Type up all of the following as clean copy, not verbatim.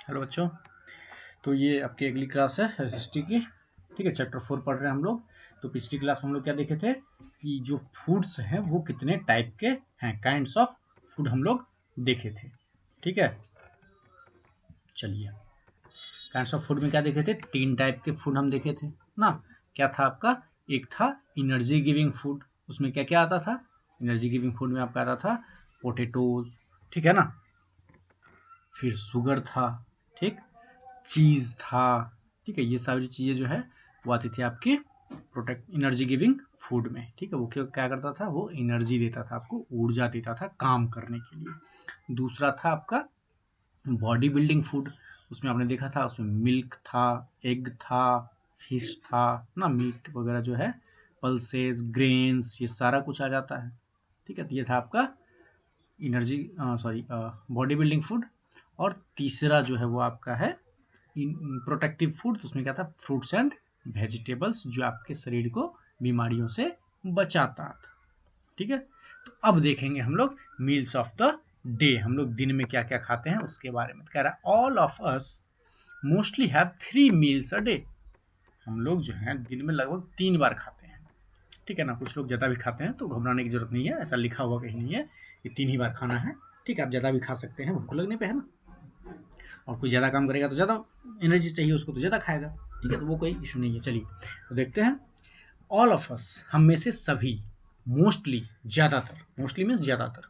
Hello बच्चों, तो ये आपकी अगली क्लास है हिस्ट्री की। ठीक है, चैप्टर 4 पढ़ रहे हैं हम लोग। तो पिछली क्लास में हम लोग क्या देखे थे कि जो फूड्स हैं वो कितने टाइप के हैं, काइंड्स ऑफ फूड हम लोग देखे थे। ठीक है, चलिए काइंड्स ऑफ फूड में क्या देखे थे, 3 टाइप के फूड हम देखे थे ना। क्या था आपका, एक था एनर्जी गिविंग फूड। उसमें क्या क्या आता था, एनर्जी गिविंग फूड में आपका आता था पोटेटोज, ठीक है ना, फिर शुगर था, ठीक, चीज था, ठीक है। ये सारी चीजें जो है वो आती थी आपके प्रोटेक्ट एनर्जी गिविंग फूड में। ठीक है, वो क्या करता था, वो एनर्जी देता था, आपको ऊर्जा देता था काम करने के लिए। दूसरा था आपका बॉडी बिल्डिंग फूड। उसमें आपने देखा था, उसमें मिल्क था, एग था, फिश था ना, मीट वगैरह जो है, पल्सेस, ग्रेन्स, ये सारा कुछ आ जाता है। ठीक है, तो ये था आपका एनर्जी बॉडी बिल्डिंग फूड। और तीसरा जो है वो आपका है प्रोटेक्टिव फूड। तो उसमें क्या था, फ्रूट्स एंड वेजिटेबल्स, जो आपके शरीर को बीमारियों से बचाता था। ठीक है, तो अब देखेंगे हम लोग मील्स ऑफ द डे, हम लोग दिन में क्या क्या खाते हैं उसके बारे में। कह रहा है all of us mostly have 3 meals a day. हम लोग जो है दिन में लगभग 3 बार खाते हैं। ठीक है ना, कुछ लोग ज़्यादा भी खाते हैं, तो घबराने की जरूरत नहीं है, ऐसा लिखा हुआ कहीं नहीं है कि 3 ही बार खाना है। ठीक है, आप ज़्यादा भी खा सकते हैं, भूख लगने पे है ना। और कोई ज़्यादा काम करेगा तो ज़्यादा एनर्जी चाहिए उसको, तो ज़्यादा खाएगा। ठीक है, तो वो कोई इशू नहीं है। चलिए तो देखते हैं। ऑल ऑफ अस, हम में से सभी, मोस्टली, ज़्यादातर, मोस्टली मीन्स ज़्यादातर,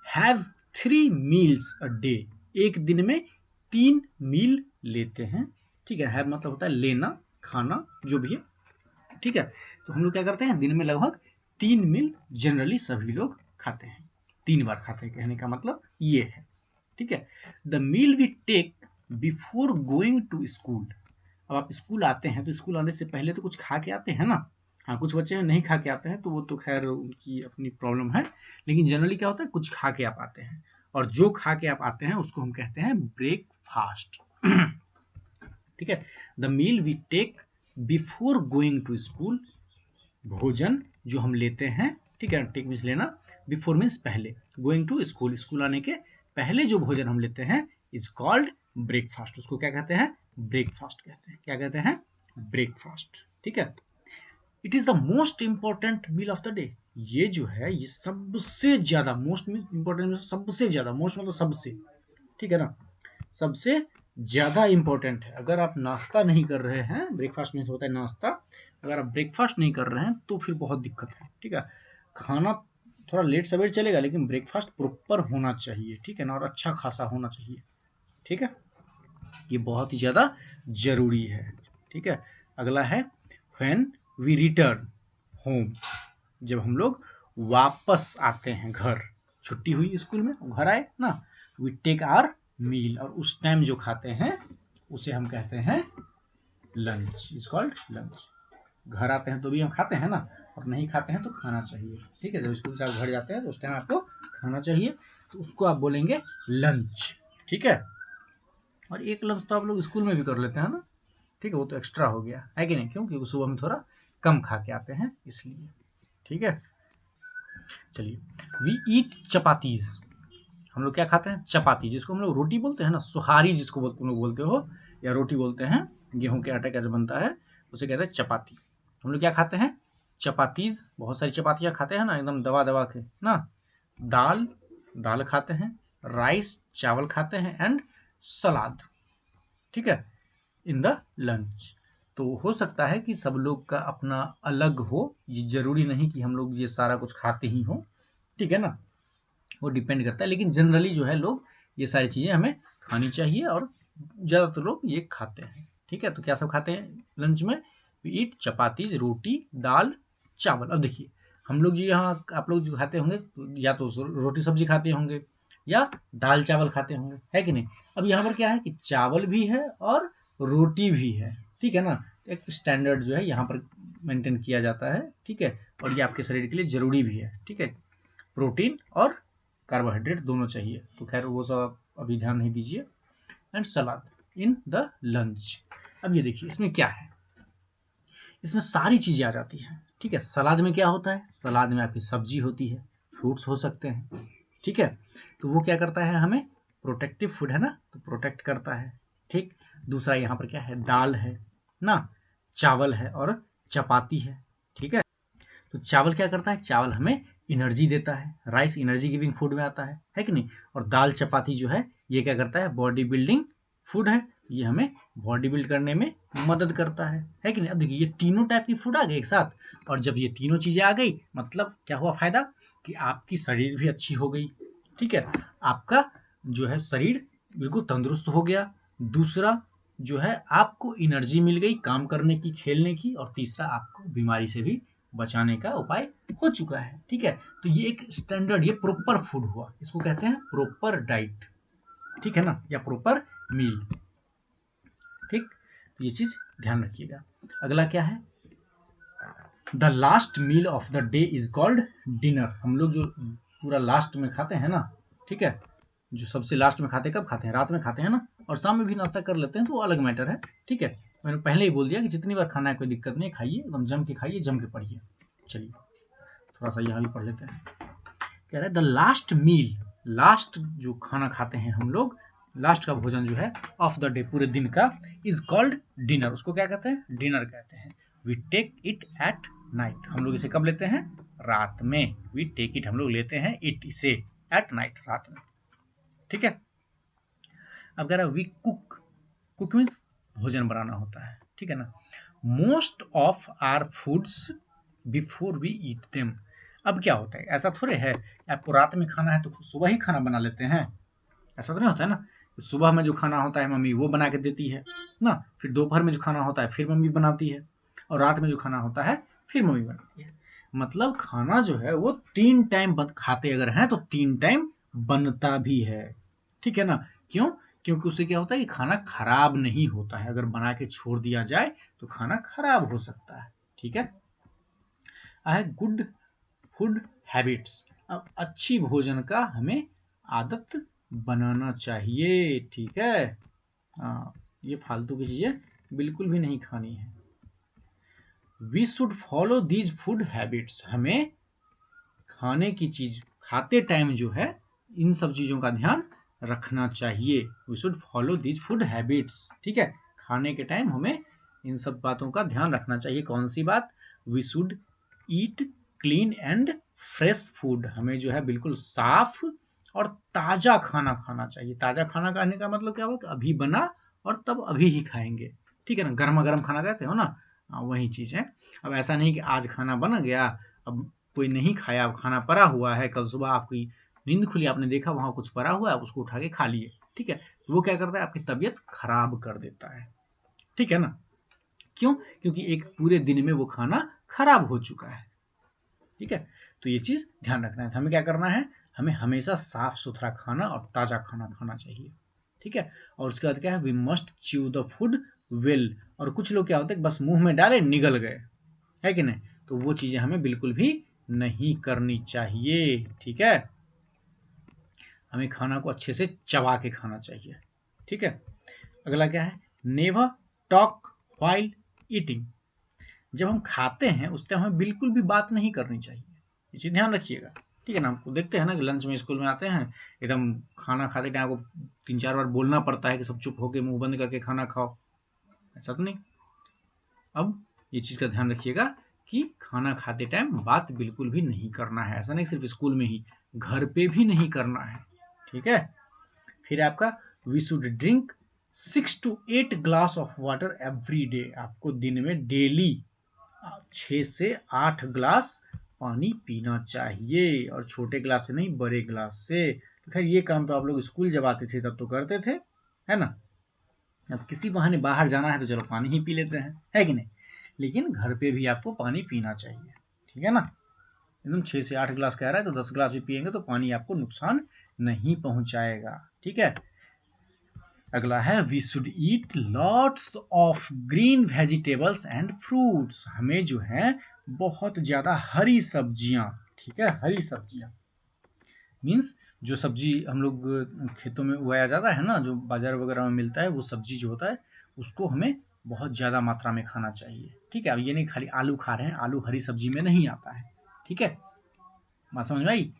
हैव 3 मील्स अ डे, एक दिन में 3 मील लेते हैं। ठीक है, हैव मतलब होता है लेना, खाना, जो भी है। ठीक है, तो हम लोग क्या करते हैं, दिन में लगभग 3 मील जनरली सभी लोग खाते हैं, 3 बार खाते हैं, कहने का मतलब ये है। ठीक है, the meal we take before going to school. अब आप स्कूल आते हैं तो स्कूल आने से पहले तो कुछ खा के आते हैं ना। हाँ, कुछ बच्चे नहीं खा के आते हैं, तो वो तो खैर उनकी अपनी प्रॉब्लम है, लेकिन जनरली क्या होता है, कुछ खा के आप आते हैं, और जो खा के आप आते हैं उसको हम कहते हैं ब्रेकफास्ट। ठीक है, the meal we take before going to school, भोजन जो हम लेते हैं। ठीक है, टेक मीन्स लेना, बिफोर मीन्स पहले, गोइंग टू स्कूल, स्कूल आने के पहले जो भोजन हम लेते हैं इज कॉल्ड ब्रेकफास्ट। उसको क्या कहते हैं, ब्रेकफास्ट कहते हैं। क्या कहते हैं, ब्रेकफास्ट। ठीक है, it is the most important meal of the day. ये जो है ये सबसे ज्यादा, मोस्ट मीन इंपॉर्टेंट, सबसे ज्यादा, मोस्ट मतलब सबसे, ठीक है ना, सबसे ज्यादा इंपॉर्टेंट है। अगर आप नाश्ता नहीं कर रहे हैं, ब्रेकफास्ट में होता है नाश्ता, अगर आप ब्रेकफास्ट नहीं कर रहे हैं तो फिर बहुत दिक्कत है। ठीक है, खाना थोड़ा लेट सवेर चलेगा, लेकिन ब्रेकफास्ट प्रॉपर होना चाहिए। ठीक है ना, और अच्छा खासा होना चाहिए। ठीक है, ये बहुत ही ज्यादा जरूरी है। ठीक है, अगला है व्हेन वी रिटर्न होम, जब हम लोग वापस आते हैं घर, छुट्टी हुई स्कूल में, घर आए ना, वी टेक आवर मील, और उस टाइम जो खाते हैं उसे हम कहते हैं लंच, इज कॉल्ड लंच। घर आते हैं तो भी हम खाते हैं ना, और नहीं खाते हैं तो खाना चाहिए। ठीक है, जब स्कूल से आप घर जाते हैं तो उस टाइम आपको खाना चाहिए, तो उसको आप बोलेंगे लंच। ठीक है, और एक लंच तो आप लोग स्कूल में भी कर लेते हैं ना। ठीक है, वो तो एक्स्ट्रा हो गया है कि नहीं, क्योंकि सुबह में थोड़ा कम खा के आते हैं इसलिए। ठीक है, चलिए, वी ईट चपातीज, हम लोग क्या खाते हैं, चपाती, जिसको हम लोग रोटी बोलते हैं ना, सुहारी जिसको तुम लोग बोलते हो, या रोटी बोलते हैं, गेहूं के आटे का जो बनता है उसे कहते हैं चपाती। हम लोग क्या खाते हैं, चपातीज, बहुत सारी चपातियां खाते हैं ना, एकदम दबा दबा के ना। दाल, दाल खाते हैं, राइस, चावल खाते हैं, एंड सलाद। ठीक है, इन द लंच। तो हो सकता है कि सब लोग का अपना अलग हो, ये जरूरी नहीं कि हम लोग ये सारा कुछ खाते ही हो। ठीक है ना, वो डिपेंड करता है, लेकिन जनरली जो है लोग ये सारी चीजें हमें खानी चाहिए, और ज्यादातर लोग ये खाते हैं। ठीक है, तो क्या सब खाते हैं लंच में, ईट चपाती, रोटी, दाल, चावल। अब देखिए, हम लोग जो यहाँ, आप लोग जो खाते होंगे, या तो रोटी सब्जी खाते होंगे या दाल चावल खाते होंगे, है कि नहीं। अब यहाँ पर क्या है कि चावल भी है और रोटी भी है। ठीक है ना, एक स्टैंडर्ड जो है यहाँ पर मेंटेन किया जाता है। ठीक है, और ये आपके शरीर के लिए जरूरी भी है। ठीक है, प्रोटीन और कार्बोहाइड्रेट दोनों चाहिए, तो खैर वो सब अभी ध्यान नहीं दीजिए। And salad in the lunch. अब ये देखिए इसमें क्या है, इसमें सारी चीजें आ जाती हैं। ठीक है, सलाद में क्या होता है, सलाद में आपकी सब्जी होती है, फ्रूट्स हो सकते हैं। ठीक है, तो वो क्या करता है, हमें प्रोटेक्टिव फूड है ना, तो प्रोटेक्ट करता है। ठीक, दूसरा यहाँ पर क्या है, दाल है ना, चावल है और चपाती है। ठीक है, तो चावल क्या करता है, चावल हमें एनर्जी देता है, राइस एनर्जी गिविंग फूड में आता है कि नहीं। और दाल चपाती जो है ये क्या करता है, बॉडी बिल्डिंग फूड है, ये हमें बॉडी बिल्ड करने में मदद करता है कि नहीं। अब देखिए ये तीनों टाइप की फूड आ गए एक साथ, और जब ये तीनों चीजें आ गई मतलब क्या हुआ फायदा, कि आपकी शरीर भी अच्छी हो गई। ठीक है, आपका जो है शरीर बिल्कुल तंदुरुस्त हो गया। दूसरा जो है आपको एनर्जी मिल गई काम करने की, खेलने की, और तीसरा आपको बीमारी से भी बचाने का उपाय हो चुका है। ठीक है, तो ये एक स्टैंडर्ड, ये प्रॉपर फूड हुआ, इसको कहते हैं प्रॉपर डाइट। ठीक है ना, या प्रॉपर मील। ठीक, तो ये चीज ध्यान रखिएगा। अगला क्या है, the last meal of the day is called dinner. हम लोग जो पूरा लास्ट में खाते हैं ना, ठीक है, जो सबसे लास्ट में खाते, कब खाते हैं, रात में खाते हैं ना, और शाम में भी नाश्ता कर लेते हैं, तो वो अलग मैटर है। ठीक है, मैंने पहले ही बोल दिया कि जितनी बार खाना है कोई दिक्कत नहीं, खाइए एकदम जम के खाइए, जम के पढ़िए। चलिए थोड़ा सा यहाँ भी पढ़ लेते हैं। कह रहा है द लास्ट मील, लास्ट जो खाना खाते हैं हम लोग, लास्ट का भोजन जो है ऑफ द डे, पूरे दिन का, इज कॉल्ड डिनर। उसको क्या कहते हैं, डिनर कहते हैं। We take it at night, हम लोग इसे कब लेते हैं, रात में। वी टेक इट, हम लोग लेते हैं इट, इसे, एट नाइट, रात में। ठीक है, अब कह रहा है वी कुक, कुक मीन्स भोजन बनाना होता है। ठीक है ना, most of our foods before we eat them. अब क्या होता है, ऐसा थोड़े है आपको रात में खाना है तो सुबह ही खाना बना लेते हैं, ऐसा तो नहीं होता है ना। सुबह में जो खाना होता है मम्मी वो बना के देती है ना, फिर दोपहर में जो खाना होता है फिर मम्मी बनाती है, और रात में जो खाना होता है फिर मम्मी बनाती है। मतलब खाना जो है वो 3 टाइम खाते अगर हैं तो 3 टाइम बनता भी है। ठीक है ना, क्यों, क्योंकि उससे क्या होता है कि खाना खराब नहीं होता है, अगर बना के छोड़ दिया जाए तो खाना खराब हो सकता है। ठीक है, आई गुड फूड हैबिट्स, अब अच्छी भोजन का हमें आदत बनाना चाहिए। ठीक है, हाँ, ये फालतू की चीजें बिल्कुल भी नहीं खानी है। We should follow these food habits, हमें खाने की चीज खाते टाइम जो है इन सब चीजों का ध्यान रखना चाहिए। We should follow these food habits. ठीक है, खाने के टाइम हमें इन सब बातों का ध्यान रखना चाहिए। कौन सी बात, we should eat clean and fresh food, हमें जो है बिल्कुल साफ और ताजा खाना खाना चाहिए। ताजा खाना खाने का मतलब क्या होगा, अभी बना और तब अभी ही खाएंगे। ठीक है ना, गर्मा गर्म खाना कहते हो ना, वही चीज है। अब ऐसा नहीं कि आज खाना बन गया, अब कोई नहीं खाया, अब खाना पड़ा हुआ है, कल सुबह आपकी नींद खुली, आपने देखा वहां कुछ पड़ा हुआ है, उसको उठा के खा लिए। ठीक है, वो क्या करता है, आपकी तबीयत खराब कर देता है। ठीक है ना, क्यों, क्योंकि एक पूरे दिन में वो खाना खराब हो चुका है। ठीक है, तो ये चीज ध्यान रखना है। हमें क्या करना है, हमें हमेशा साफ सुथरा खाना और ताजा खाना खाना चाहिए। ठीक है, और उसके बाद क्या है, we must chew the food well, और कुछ लोग क्या होते हैं बस मुंह में डाले निगल गए, है कि नहीं, तो वो चीजें हमें बिल्कुल भी नहीं करनी चाहिए। ठीक है, हमें खाना को अच्छे से चबा के खाना चाहिए। ठीक है, अगला क्या है, नेवर टॉक व्हाइल ईटिंग, जब हम खाते हैं उस टाइम हमें बिल्कुल भी बात नहीं करनी चाहिए, ये चीज ध्यान रखिएगा। ठीक है ना, हमको देखते हैं ना कि लंच में स्कूल में आते हैं, एकदम खाना खाते टाइम आपको 3-4 बार बोलना पड़ता है कि सब चुप होके मुंह बंद करके खाना खाओ, ऐसा तो नहीं। अब ये चीज का ध्यान रखिएगा कि खाना खाते टाइम बात बिल्कुल भी नहीं करना है, ऐसा नहीं सिर्फ स्कूल में ही, घर पे भी नहीं करना है। ठीक है, फिर आपका we should drink 6 to 8 glass of water every day, आपको दिन में डेली 6 से 8 ग्लास पानी पीना चाहिए, और छोटे ग्लास से नहीं, बड़े ग्लास से। तो खैर ये काम तो आप लोग स्कूल जब आते थे तब तो करते थे, है ना। अब किसी बहाने बाहर जाना है तो चलो पानी ही पी लेते हैं, है कि नहीं, लेकिन घर पे भी आपको पानी पीना चाहिए। ठीक है ना, एकदम 6 से 8 ग्लास कह रहा है तो 10 ग्लास भी पिएंगे तो पानी आपको नुकसान नहीं पहुंचाएगा। ठीक है, अगला है we should eat lots of green vegetables and fruits, हमें जो है बहुत ज्यादा हरी सब्जियां, ठीक है, हरी सब्जियां मीन्स जो सब्जी हम लोग खेतों में उगाया जाता है ना, जो बाजार वगैरह में मिलता है, वो सब्जी जो होता है उसको हमें बहुत ज्यादा मात्रा में खाना चाहिए। ठीक है, अब ये नहीं खाली आलू खा रहे हैं, आलू हरी सब्जी में नहीं आता है। ठीक है, बात समझ में आई।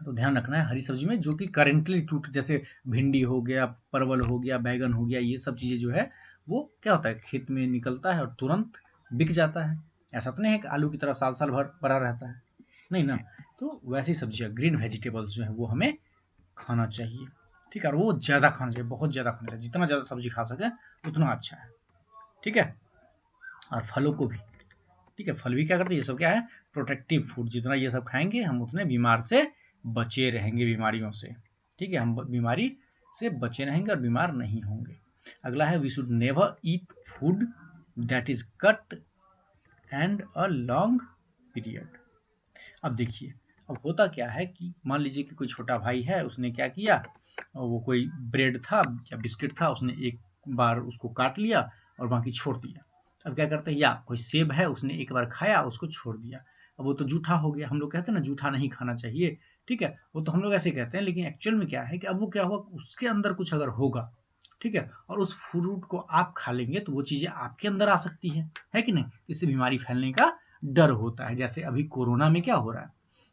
तो ध्यान रखना है हरी सब्जी में जो कि करेंटली टूट, जैसे भिंडी हो गया, परवल हो गया, बैगन हो गया, ये सब चीज़ें जो है वो क्या होता है खेत में निकलता है और तुरंत बिक जाता है। ऐसा तो नहीं है कि आलू की तरह साल साल भर पड़ा रहता है, नहीं ना। तो वैसी सब्जियाँ ग्रीन वेजिटेबल्स जो है वो हमें खाना चाहिए, ठीक है। और वो ज़्यादा खाना चाहिए, बहुत ज़्यादा खाना चाहिए, जितना ज़्यादा सब्जी खा सके उतना अच्छा है, ठीक है। और फलों को भी, ठीक है, फल भी क्या करते हैं, ये सब क्या है प्रोटेक्टिव फूड, जितना ये सब खाएंगे हम उतने बीमार से बचे रहेंगे, बीमारियों से, ठीक है, हम बीमारी से बचे रहेंगे और बीमार नहीं होंगे। अगला है we should never eat food that is cut and a long period. अब देखिए, अब होता क्या है कि मान लीजिए कि कोई छोटा भाई है, उसने क्या किया, वो कोई ब्रेड था या बिस्किट था, उसने एक बार उसको काट लिया और बाकी छोड़ दिया। अब क्या करते हैं, या कोई सेब है, उसने एक बार खाया उसको छोड़ दिया, अब वो तो जूठा हो गया। हम लोग कहते हैं ना जूठा नहीं खाना चाहिए, ठीक है, वो तो हम लोग ऐसे कहते हैं, लेकिन एक्चुअल में क्या है कि अब वो क्या हुआ, उसके अंदर कुछ अगर होगा, ठीक है, और उस फ्रूट को आप खा लेंगे तो वो चीज़ें आपके अंदर आ सकती है कि नहीं, इससे बीमारी फैलने का डर होता है। जैसे अभी कोरोना में क्या हो रहा है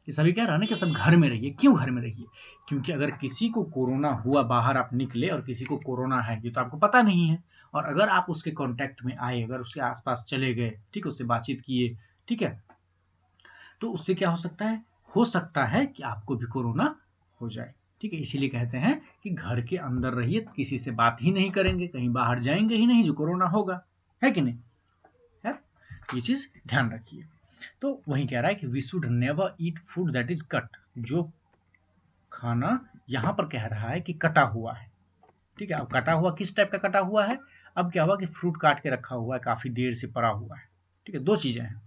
कि सभी कह रहा है ना कि सब घर में रहिए। क्यों घर में रहिए? क्योंकि अगर किसी को कोरोना हुआ, बाहर आप निकले और किसी को कोरोना है, ये तो आपको पता नहीं है, और अगर आप उसके कांटेक्ट में आए, अगर उसके आसपास चले गए, ठीक है, उससे बातचीत किए, ठीक है, तो उससे क्या हो सकता है कि आपको भी कोरोना हो जाए, ठीक है। इसीलिए कहते हैं कि घर के अंदर रहिए, किसी से बात ही नहीं करेंगे, कहीं बाहर जाएंगे ही नहीं जो कोरोना होगा, है कि नहीं है, ये चीज ध्यान रखिए। तो वही कह रहा है कि we should never eat food that is cut, जो खाना यहां पर कह रहा है कि कटा हुआ है, ठीक है। अब कटा हुआ किस टाइप का कटा हुआ है, अब क्या हुआ कि फ्रूट काट के रखा हुआ है, काफी देर से पड़ा हुआ है, ठीक है, दो चीजें हैं,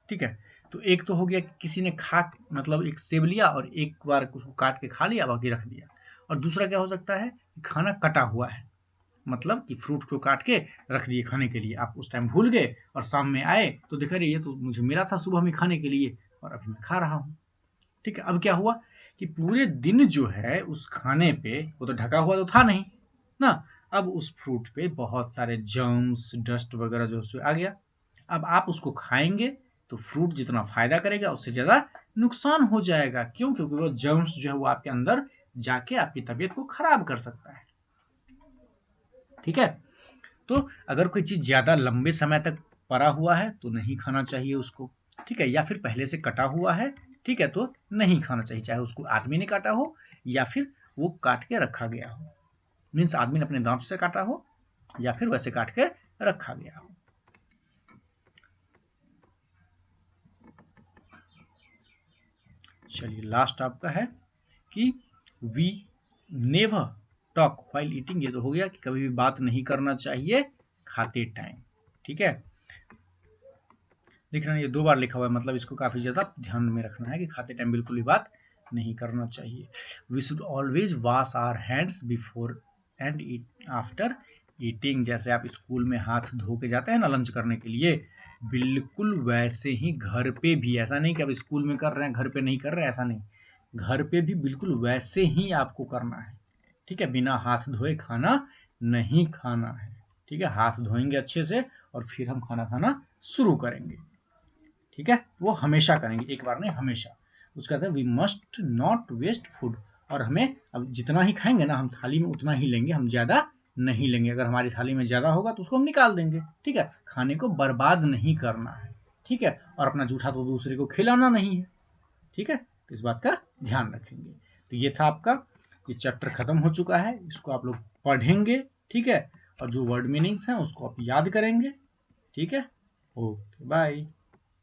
ठीक है। तो एक तो हो गया कि किसी ने खा, मतलब एक सेब लिया और एक बार उसको काट के खा लिया, बाकी रख दिया। और दूसरा क्या हो सकता है कि खाना कटा हुआ है, मतलब कि फ्रूट को काट के रख दिए खाने के लिए, आप उस टाइम भूल गए और शाम में आए तो देखा रही ये तो मुझे मिला था सुबह में खाने के लिए और अभी मैं खा रहा हूँ, ठीक है। अब क्या हुआ कि पूरे दिन जो है उस खाने पे, वो तो ढका हुआ तो था नहीं ना, अब उस फ्रूट पे बहुत सारे जर्म्स, डस्ट वगैरह जो उसमें आ गया। अब आप उसको खाएंगे तो फ्रूट जितना फायदा करेगा उससे ज्यादा नुकसान हो जाएगा। क्यों? क्योंकि वो जर्म्स जो है वो आपके अंदर जाके आपकी तबीयत को खराब कर सकता है, ठीक है। तो अगर कोई चीज ज्यादा लंबे समय तक पड़ा हुआ है तो नहीं खाना चाहिए उसको, ठीक है, या फिर पहले से कटा हुआ है, ठीक है, तो नहीं खाना चाहिए, चाहे उसको आदमी ने काटा हो या फिर वो काट के रखा गया हो, मीन्स आदमी ने अपने दांत से काटा हो या फिर वैसे काट के रखा गया हो। चलिए लास्ट आपका है कि we never talk while eating. ये तो हो गया कि कभी भी बात नहीं करना चाहिए खाते टाइम, ठीक है। देख रहे हैं ये 2 बार लिखा हुआ है, मतलब इसको काफी ज्यादा ध्यान में रखना है कि खाते टाइम बिल्कुल भी बात नहीं करना चाहिए। We should always wash our hands before and after eating. जैसे आप स्कूल में हाथ धो के जाते हैं ना लंच करने के लिए, बिल्कुल वैसे ही घर पे भी, ऐसा नहीं कि अब स्कूल में कर रहे हैं घर पे नहीं कर रहे हैं, ऐसा नहीं, घर पे भी बिल्कुल वैसे ही आपको करना है, ठीक है। बिना हाथ धोए खाना नहीं खाना है, ठीक है। हाथ धोएंगे अच्छे से और फिर हम खाना खाना शुरू करेंगे, ठीक है। वो हमेशा करेंगे, एक बार नहीं, हमेशा। उसका कहते हैं we must not waste food, और हमें अब जितना ही खाएंगे ना हम थाली में उतना ही लेंगे, हम ज्यादा नहीं लेंगे। अगर हमारी थाली में ज्यादा होगा तो उसको हम निकाल देंगे, ठीक है। खाने को बर्बाद नहीं करना है, ठीक है, और अपना जूठा तो दूसरे को खिलाना नहीं है, ठीक है। तो इस बात का ध्यान रखेंगे। तो ये था आपका, ये चैप्टर खत्म हो चुका है, इसको आप लोग पढ़ेंगे, ठीक है, और जो वर्ड मीनिंग्स हैं उसको आप याद करेंगे, ठीक है। Okay bye.